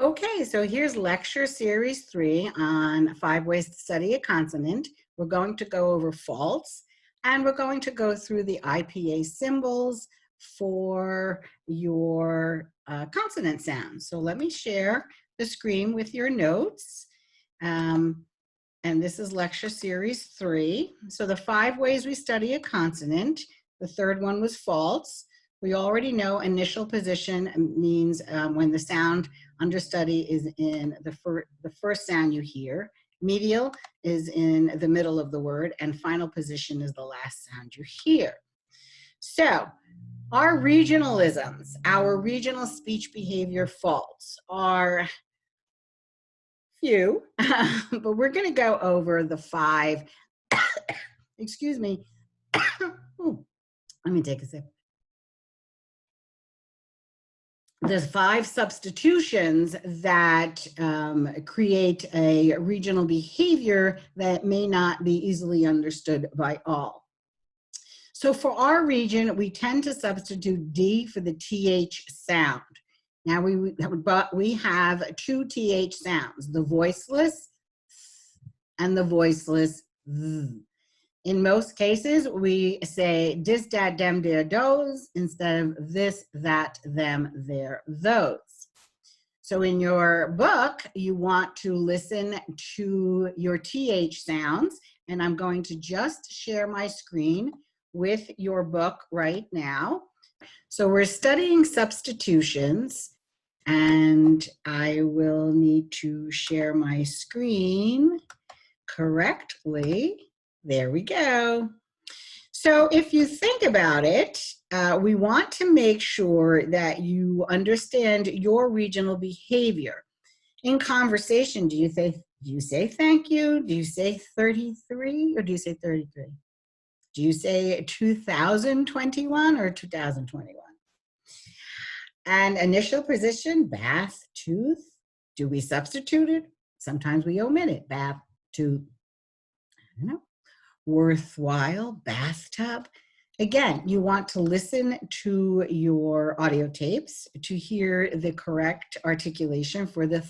Okay, so here's lecture series 3 on 5 ways to study a consonant. We're going to go over faults, and we're going to go through the IPA symbols for your consonant sounds. So let me share the screen with your notes. And this is lecture series 3. So the 5 ways we study a consonant. The third one was faults. We already know initial position means when the sound under study is in the first sound you hear. Medial is in the middle of the word, and final position is the last sound you hear. So our regionalisms, our regional speech behavior faults are few, but we're going to go over the 5. Excuse me. Ooh, let me take a sip. There's 5 substitutions that create a regional behavior that may not be easily understood by all. So for our region, we tend to substitute D for the TH sound. Now we have 2 TH sounds, the voiceless and the voiceless Z. In most cases, we say dis, dat, dem, der, those instead of this, that, them, their, those. So in your book, you want to listen to your TH sounds, and I'm going to just share my screen with your book right now. So we're studying substitutions, and I will need to share my screen correctly. There we go. So if you think about it, we want to make sure that you understand your regional behavior. In conversation, do you say thank you? Do you say 33 or do you say 33? Do you say 2021 or 2021? And initial position, bath, tooth. Do we substitute it? Sometimes we omit it. Bath, tooth. I don't know. Worthwhile, bathtub. Again, you want to listen to your audio tapes to hear the correct articulation for the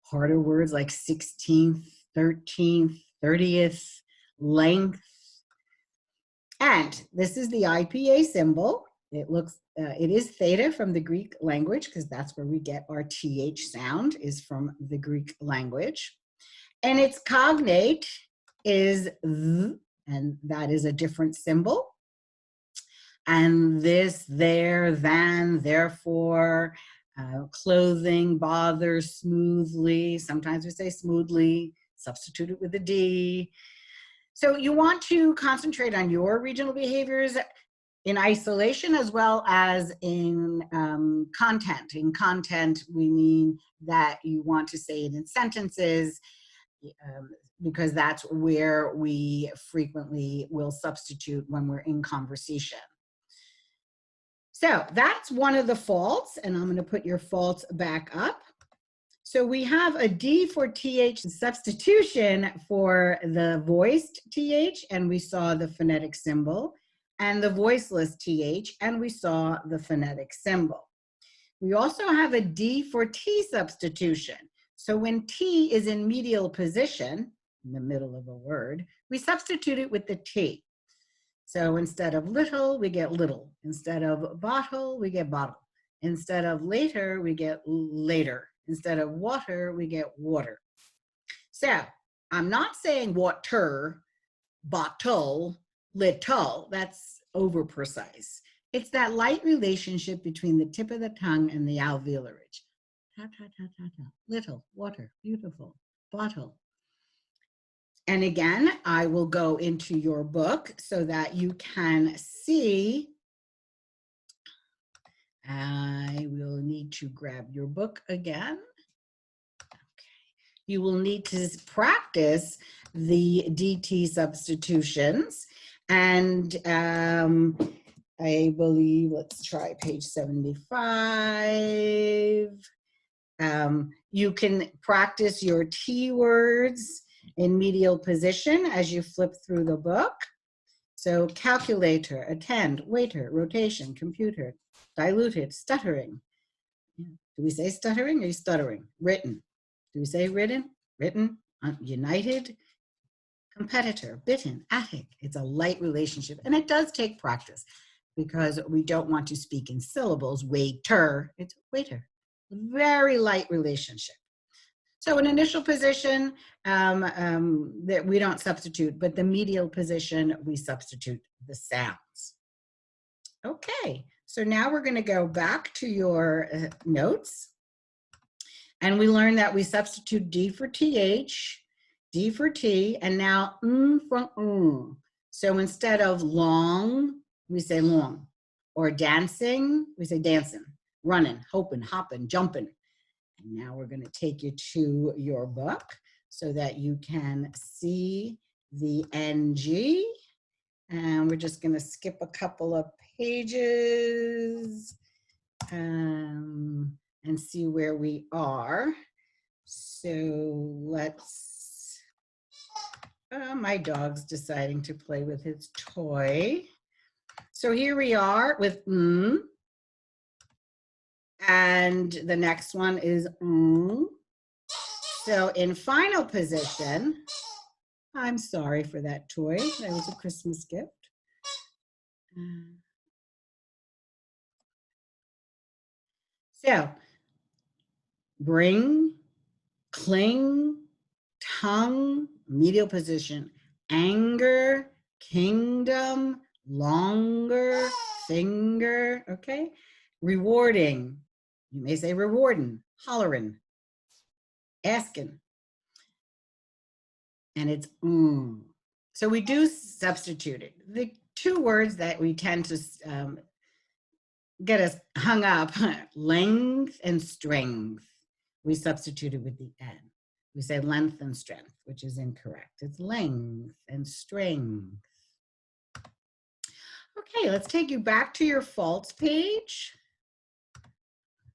harder words like 16th, 13th, 30th, length. And this is the IPA symbol. It is theta from the Greek language, because that's where we get our TH sound, is from the Greek language. And its cognate is th, and that is a different symbol. And this, there, than, therefore, clothing, bother, smoothly. Sometimes we say smoothly, substitute it with a D. So you want to concentrate on your regional behaviors in isolation as well as in content. In content, we mean that you want to say it in sentences, because that's where we frequently will substitute when we're in conversation. So that's one of the faults, and I'm going to put your faults back up. So we have a D for TH substitution for the voiced TH, and we saw the phonetic symbol, and the voiceless TH, and we saw the phonetic symbol. We also have a D for T substitution. So when T is in medial position, in the middle of a word, we substitute it with the T. So instead of little, we get little. Instead of bottle, we get bottle. Instead of later, we get later. Instead of water, we get water. So I'm not saying water, bottle, little. That's over precise. It's that light relationship between the tip of the tongue and the alveolar ridge. Ta, ta, ta, ta, ta. Little, water, beautiful, bottle. And again, I will go into your book so that you can see. I will need to grab your book again. Okay. You will need to practice the DT substitutions. And I believe, let's try page 75. You can practice your T words in medial position as you flip through the book. So calculator, attend, waiter, rotation, computer, diluted, stuttering, Do we say stuttering or stuttering? Written. Do we say written? Written. United. Competitor. Bitten. Attic. It's a light relationship. And it does take practice because we don't want to speak in syllables. Waiter. It's waiter. Very light relationship. So an initial position that we don't substitute, but the medial position, we substitute the sounds. Okay, so now we're going to go back to your notes. And we learned that we substitute D for TH, D for T, and now for . So instead of long, we say long. Or dancing, we say dancing. Running, hoping, hopping, jumping. And now we're going to take you to your book so that you can see the NG. And we're just going to skip a couple of pages and see where we are. So let's, my dog's deciding to play with his toy. So here we are with and the next one is So in final position, I'm sorry for that toy. That was a Christmas gift. So bring, cling, tongue, medial position, anger, kingdom, longer, finger, okay? Rewarding, you may say rewarding, hollering, asking, and it's So we do substitute it. The two words that we tend to get us hung up, length and strength, we substituted with the N. We say length and strength, which is incorrect. It's length and strength. Okay, let's take you back to your faults page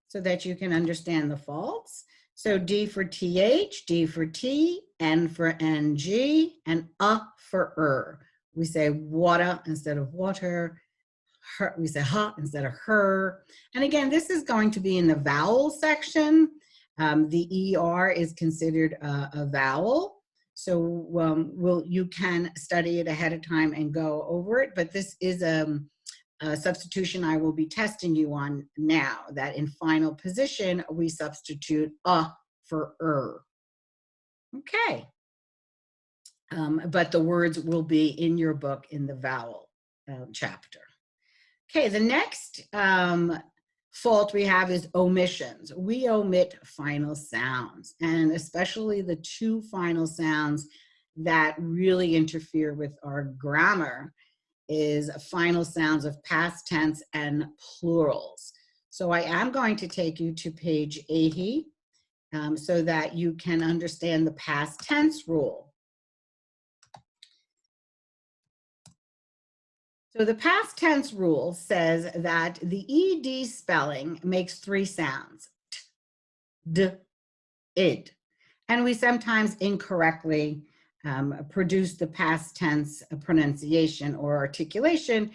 so that you can understand the faults. So D for TH, D for T, N for NG, and for . We say water instead of water. Her, we say ha instead of her. And again, this is going to be in the vowel section. The ER is considered a vowel. So you can study it ahead of time and go over it, but this is a substitution I will be testing you on now, that in final position, we substitute for . Okay. But the words will be in your book in the vowel chapter. Okay, the next fault we have is omissions. We omit final sounds, and especially the two final sounds that really interfere with our grammar is final sounds of past tense and plurals. So I am going to take you to page 80 so that you can understand the past tense rule. So the past tense rule says that the ED spelling makes three sounds, t, d, id. And we sometimes incorrectly produce the past tense pronunciation or articulation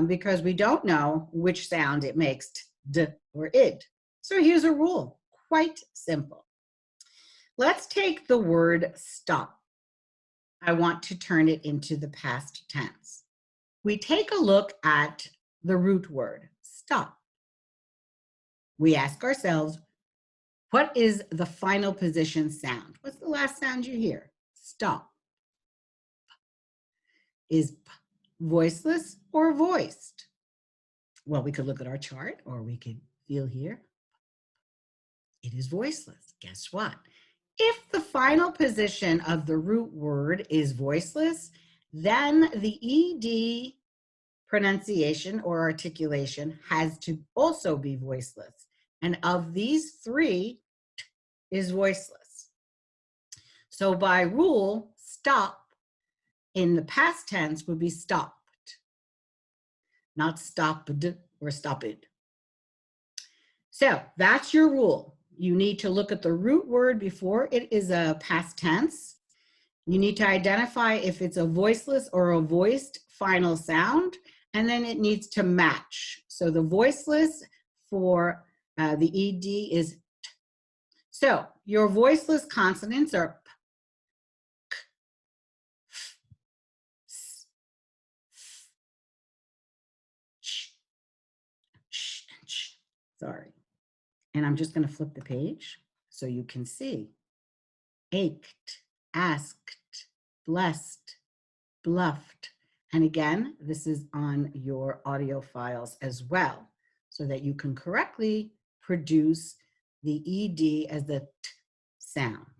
because we don't know which sound it makes, t, d, or id. So here's a rule, quite simple. Let's take the word stop. I want to turn it into the past tense. We take a look at the root word, stop. We ask ourselves, what is the final position sound? What's the last sound you hear? Stop. Is p voiceless or voiced? Well, we could look at our chart or we could feel here. It is voiceless. Guess what? If the final position of the root word is voiceless, then the ED pronunciation or articulation has to also be voiceless. And of these three, t is voiceless. So by rule, stop in the past tense would be stopped, not stopped or stopped. So that's your rule. You need to look at the root word before it is a past tense. You need to identify if it's a voiceless or a voiced final sound, and then it needs to match. So the voiceless for The ED is t. So your voiceless consonants are p, k, f, s, f, sh, sh, and sh. Sorry. And I'm just going to flip the page so you can see. Ached, asked, blessed, bluffed. And again, this is on your audio files as well, so that you can correctly produce the ED as the t sound.